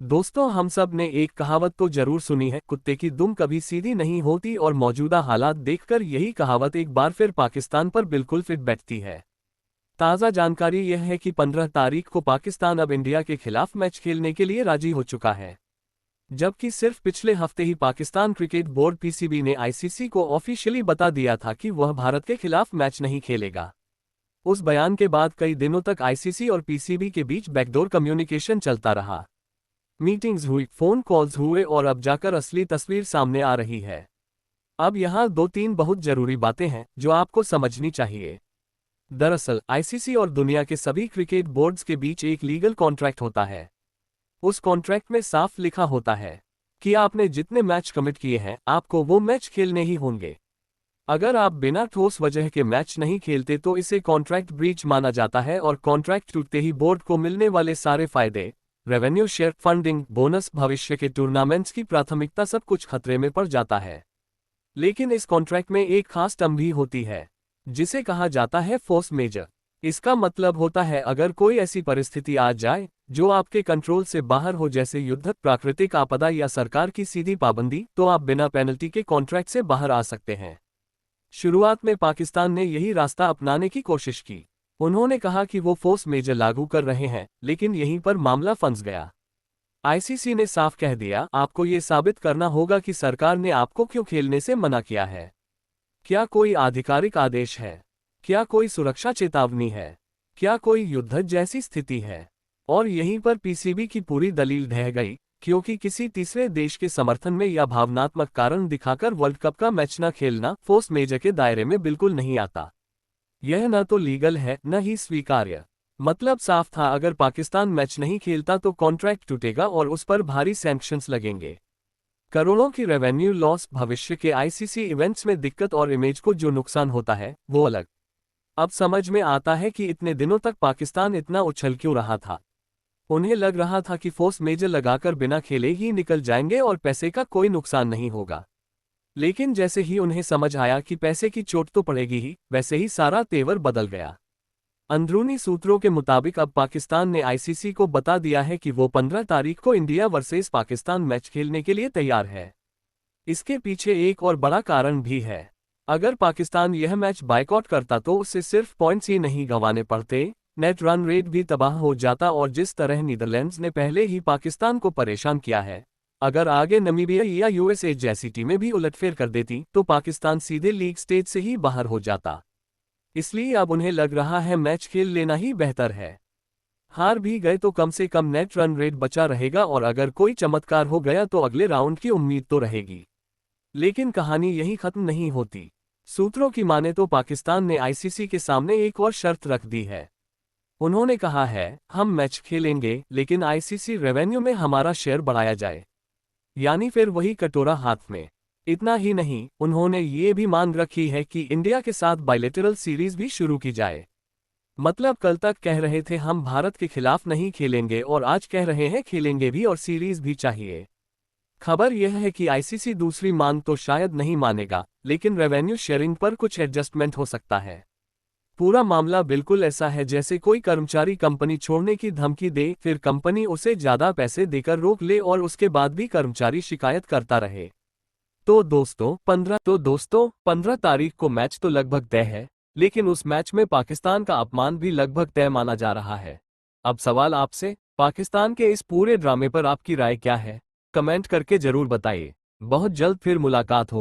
दोस्तों, हम सब ने एक कहावत तो जरूर सुनी है, कुत्ते की दुम कभी सीधी नहीं होती। और मौजूदा हालात देखकर यही कहावत एक बार फिर पाकिस्तान पर बिल्कुल फिट बैठती है। ताज़ा जानकारी यह है कि 15 तारीख को पाकिस्तान अब इंडिया के खिलाफ मैच खेलने के लिए राजी हो चुका है। जबकि सिर्फ पिछले हफ्ते ही पाकिस्तान क्रिकेट बोर्ड पीसीबी ने आईसीसी को ऑफिशियली बता दिया था कि वह भारत के खिलाफ मैच नहीं खेलेगा। उस बयान के बाद कई दिनों तक आईसीसी और पीसीबी के बीच बैकडोर कम्युनिकेशन चलता रहा। मीटिंग्स हुई, फोन कॉल्स हुए और अब जाकर असली तस्वीर सामने आ रही है। अब यहाँ दो तीन बहुत जरूरी बातें हैं जो आपको समझनी चाहिए। दरअसल आईसीसी और दुनिया के सभी क्रिकेट बोर्ड्स के बीच एक लीगल कॉन्ट्रैक्ट होता है। उस कॉन्ट्रैक्ट में साफ लिखा होता है कि आपने जितने मैच कमिट किए हैं आपको वो मैच खेलने ही होंगे। अगर आप बिना ठोस वजह के मैच नहीं खेलते तो इसे कॉन्ट्रैक्ट ब्रीच माना जाता है और कॉन्ट्रैक्ट टूटते ही बोर्ड को मिलने वाले सारे फायदे, रेवेन्यू शेयर, फंडिंग, बोनस, भविष्य के टूर्नामेंट्स की प्राथमिकता, सब कुछ खतरे में पड़ जाता है। लेकिन इस कॉन्ट्रैक्ट में एक खास टर्म भी होती है जिसे कहा जाता है फोर्स मेजर। इसका मतलब होता है अगर कोई ऐसी परिस्थिति आ जाए जो आपके कंट्रोल से बाहर हो, जैसे युद्ध, प्राकृतिक आपदा या सरकार की सीधी पाबंदी, तो आप बिना पेनल्टी के कॉन्ट्रैक्ट से बाहर आ सकते हैं। शुरुआत में पाकिस्तान ने यही रास्ता अपनाने की कोशिश की। उन्होंने कहा कि वो फोर्स मेजर लागू कर रहे हैं, लेकिन यहीं पर मामला फंस गया। आईसीसी ने साफ कह दिया, आपको ये साबित करना होगा कि सरकार ने आपको क्यों खेलने से मना किया है। क्या कोई आधिकारिक आदेश है? क्या कोई सुरक्षा चेतावनी है? क्या कोई युद्ध जैसी स्थिति है? और यहीं पर पीसीबी की पूरी दलील ढह गई, क्योंकि किसी तीसरे देश के समर्थन में या भावनात्मक कारण दिखाकर वर्ल्ड कप का मैच न खेलना फोर्स मेजर के दायरे में बिल्कुल नहीं आता। यह न तो लीगल है न ही स्वीकार्य। मतलब साफ था, अगर पाकिस्तान मैच नहीं खेलता तो कॉन्ट्रैक्ट टूटेगा और उस पर भारी सैंक्शंस लगेंगे। करोड़ों की रेवेन्यू लॉस, भविष्य के आईसीसी इवेंट्स में दिक्कत और इमेज को जो नुकसान होता है वो अलग। अब समझ में आता है कि इतने दिनों तक पाकिस्तान इतना उछल क्यों रहा था। उन्हें लग रहा था कि फोर्स मेजर लगाकर बिना खेले ही निकल जाएंगे और पैसे का कोई नुकसान नहीं होगा। लेकिन जैसे ही उन्हें समझ आया कि पैसे की चोट तो पड़ेगी ही, वैसे ही सारा तेवर बदल गया। अंदरूनी सूत्रों के मुताबिक अब पाकिस्तान ने आईसीसी को बता दिया है कि वो 15 तारीख को इंडिया वर्सेस पाकिस्तान मैच खेलने के लिए तैयार है। इसके पीछे एक और बड़ा कारण भी है। अगर पाकिस्तान यह मैच बायकॉट करता तो उससे सिर्फ पॉइंट्स ही नहीं गंवाने पड़ते, नेट रन रेट भी तबाह हो जाता। और जिस तरह नीदरलैंड्स ने पहले ही पाकिस्तान को परेशान किया है, अगर आगे नमीबिया या यूएसए जैसी टीमें भी उलटफेर कर देती तो पाकिस्तान सीधे लीग स्टेज से ही बाहर हो जाता। इसलिए अब उन्हें लग रहा है मैच खेल लेना ही बेहतर है। हार भी गए तो कम से कम नेट रन रेट बचा रहेगा और अगर कोई चमत्कार हो गया तो अगले राउंड की उम्मीद तो रहेगी। लेकिन कहानी यही खत्म नहीं होती। सूत्रों की माने तो पाकिस्तान ने आईसीसी के सामने एक और शर्त रख दी है। उन्होंने कहा है, हम मैच खेलेंगे लेकिन आईसीसी रेवेन्यू में हमारा शेयर बढ़ाया जाए। यानी फिर वही कटोरा हाथ में। इतना ही नहीं, उन्होंने ये भी मांग रखी है कि इंडिया के साथ बायलैटरल सीरीज भी शुरू की जाए। मतलब कल तक कह रहे थे हम भारत के खिलाफ नहीं खेलेंगे और आज कह रहे हैं खेलेंगे भी और सीरीज भी चाहिए। खबर यह है कि आईसीसी दूसरी मांग तो शायद नहीं मानेगा, लेकिन रेवेन्यू शेयरिंग पर कुछ एडजस्टमेंट हो सकता है। पूरा मामला बिल्कुल ऐसा है जैसे कोई कर्मचारी कंपनी छोड़ने की धमकी दे, फिर कंपनी उसे ज्यादा पैसे देकर रोक ले और उसके बाद भी कर्मचारी शिकायत करता रहे। तो दोस्तों 15 तारीख को मैच तो लगभग तय है, लेकिन उस मैच में पाकिस्तान का अपमान भी लगभग तय माना जा रहा है। अब सवाल आपसे, पाकिस्तान के इस पूरे ड्रामे पर आपकी राय क्या है? कमेंट करके जरूर बताइए। बहुत जल्द फिर मुलाकात हो।